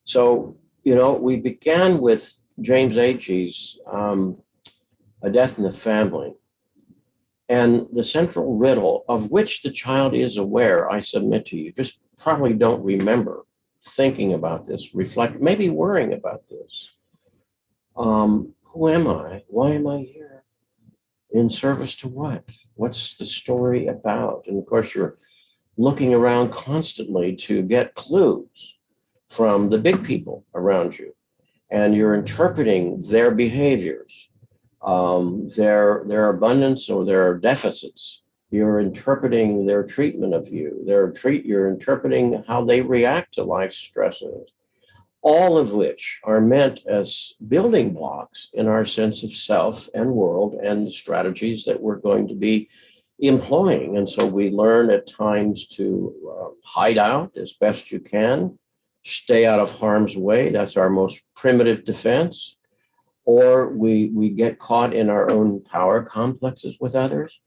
So, we began with James Agee's A Death in the Family. And the central riddle of which the child is aware, I submit to you, just probably don't remember thinking about this, reflect, maybe worrying about this. Who am I? Why am I here? In service to what? What's the story about? And of course, you're looking around constantly to get clues from the big people around you, and you're interpreting their behaviors, their abundance or their deficits. You're interpreting their treatment of you. You're interpreting how they react to life's stresses. All of which are meant as building blocks in our sense of self and world and the strategies that we're going to be employing. And so we learn at times to hide out as best you can, stay out of harm's way. That's our most primitive defense. Or we get caught in our own power complexes with others,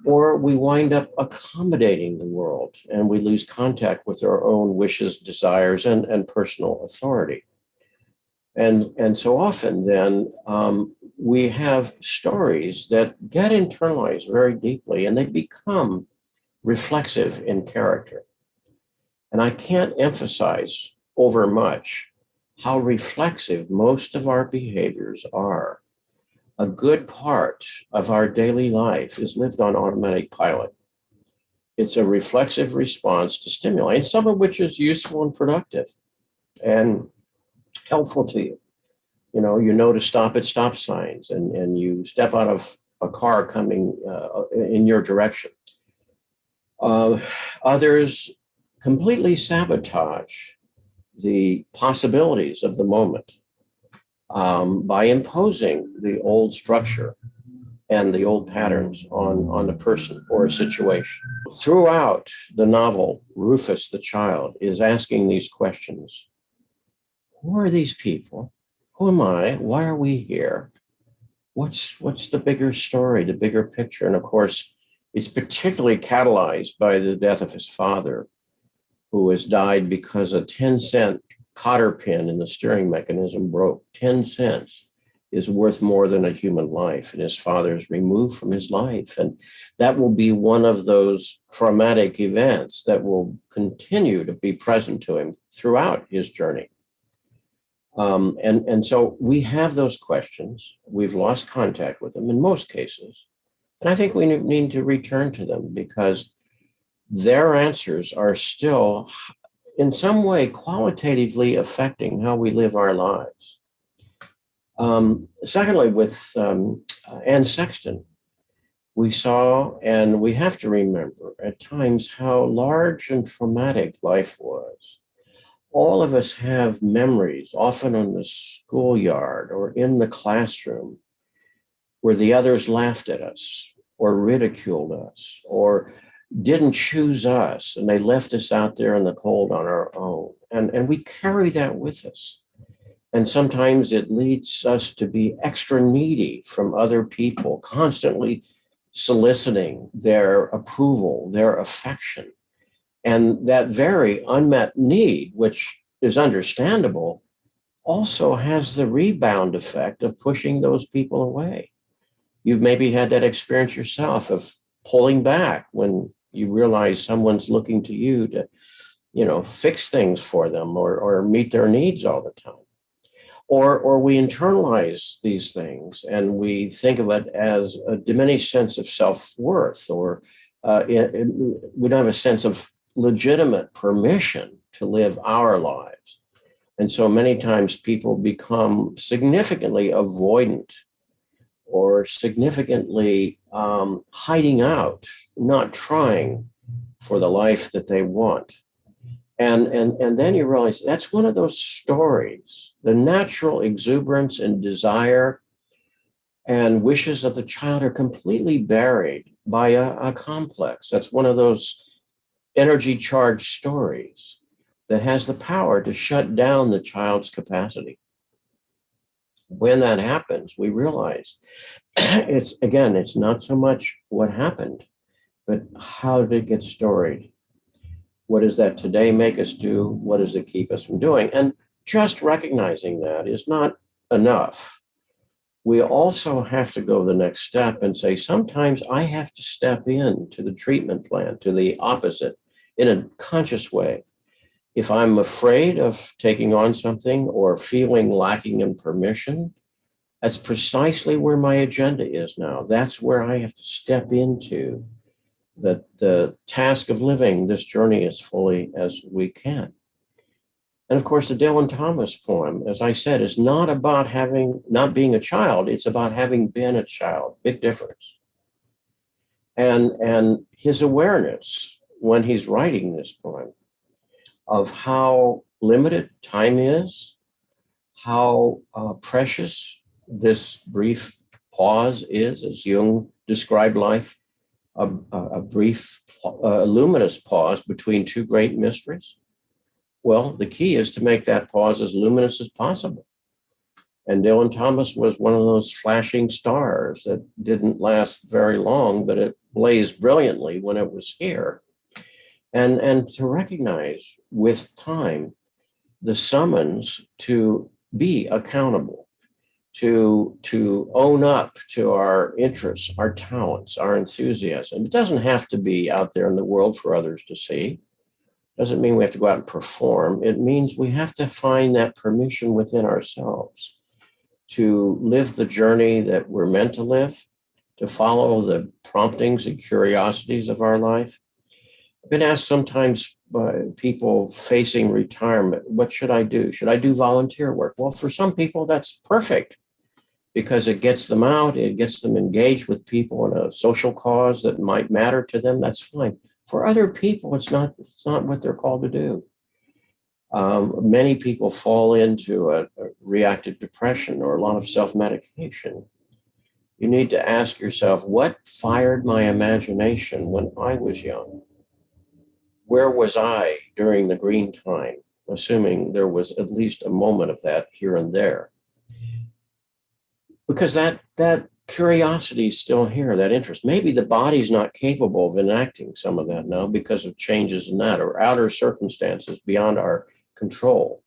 or we wind up accommodating the world and we lose contact with our own wishes, desires, and personal authority. And so often then we have stories that get internalized very deeply and they become reflexive in character. And I can't emphasize over much how reflexive most of our behaviors are. A good part of our daily life is lived on automatic pilot. It's a reflexive response to stimuli, and some of which is useful and productive and helpful to you. You know to stop at stop signs, and you step out of a car coming in your direction. Others completely sabotage the possibilities of the moment by imposing the old structure and the old patterns on a person or a situation. Throughout the novel, Rufus the child is asking these questions. Who are these people? Who am I? Why are we here? What's the bigger story, the bigger picture? And of course, it's particularly catalyzed by the death of his father, who has died because a 10-cent cotter pin in the steering mechanism broke. 10 cents is worth more than a human life, and his father is removed from his life. And that will be one of those traumatic events that will continue to be present to him throughout his journey. And so we have those questions. We've lost contact with them in most cases. And I think we need to return to them because their answers are still in some way qualitatively affecting how we live our lives. Secondly, with Anne Sexton, we saw, and we have to remember at times how large and traumatic life was. All of us have memories, often in the schoolyard or in the classroom, where the others laughed at us or ridiculed us or didn't choose us, and they left us out there in the cold on our own. And we carry that with us. And sometimes it leads us to be extra needy from other people, constantly soliciting their approval, their affection. And that very unmet need, which is understandable, also has the rebound effect of pushing those people away. You've maybe had that experience yourself of pulling back when you realize someone's looking to you to, fix things for them or meet their needs all the time. Or we internalize these things and we think of it as a diminished sense of self-worth, or we don't have a sense of legitimate permission to live our lives. And so many times people become significantly avoidant or significantly hiding out, not trying for the life that they want. And then you realize that's one of those stories. The natural exuberance and desire and wishes of the child are completely buried by a complex. That's one of those energy charged stories that has the power to shut down the child's capacity. When that happens, we realize it's not so much what happened, but how did it get storied? What does that today make us do? What does it keep us from doing? And just recognizing that is not enough. We also have to go the next step and say, sometimes I have to step in to the treatment plan, to the opposite, in a conscious way. If I'm afraid of taking on something or feeling lacking in permission, that's precisely where my agenda is now. That's where I have to step into the task of living this journey as fully as we can. And of course, the Dylan Thomas poem, as I said, is not about not being a child. It's about having been a child. Big difference. And his awareness when he's writing this poem of how limited time is, how precious this brief pause is, as Jung described life, a brief, luminous pause between two great mysteries. Well, the key is to make that pause as luminous as possible. And Dylan Thomas was one of those flashing stars that didn't last very long, but it blazed brilliantly when it was here. And to recognize with time the summons to be accountable, to own up to our interests, our talents, our enthusiasm. It doesn't have to be out there in the world for others to see. Doesn't mean we have to go out and perform. It means we have to find that permission within ourselves to live the journey that we're meant to live, to follow the promptings and curiosities of our life. I've been asked sometimes by people facing retirement, what should I do? Should I do volunteer work? Well, for some people, that's perfect because it gets them out, it gets them engaged with people in a social cause that might matter to them. That's fine. For other people, it's not what they're called to do. Many people fall into a reactive depression or a lot of self-medication. You need to ask yourself, what fired my imagination when I was young? Where was I during the green time? Assuming there was at least a moment of that here and there. Because that curiosity is still here, that interest. Maybe the body's not capable of enacting some of that now because of changes in that or outer circumstances beyond our control.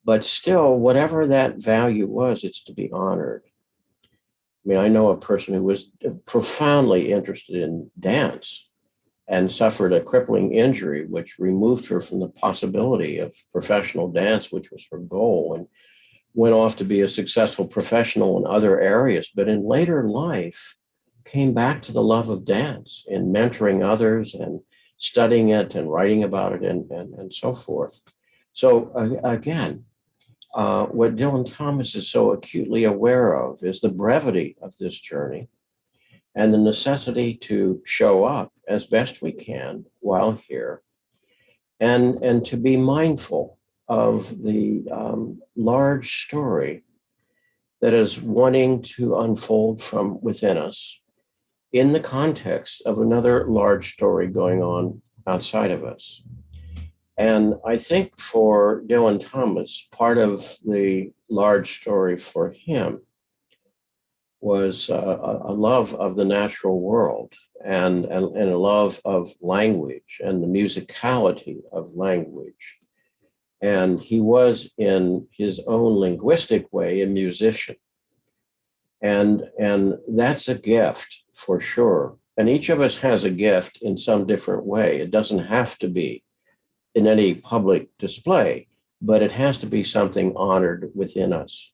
But still, whatever that value was, it's to be honored. I mean, I know a person who was profoundly interested in dance and suffered a crippling injury, which removed her from the possibility of professional dance, which was her goal, and went off to be a successful professional in other areas. But in later life, came back to the love of dance and mentoring others and studying it and writing about it and so forth. So again, what Dylan Thomas is so acutely aware of is the brevity of this journey and the necessity to show up as best we can while here and to be mindful of the large story that is wanting to unfold from within us in the context of another large story going on outside of us. And I think for Dylan Thomas, part of the large story for him was a love of the natural world and a love of language and the musicality of language. And he was, in his own linguistic way, a musician. And that's a gift for sure. And each of us has a gift in some different way. It doesn't have to be in any public display, but it has to be something honored within us.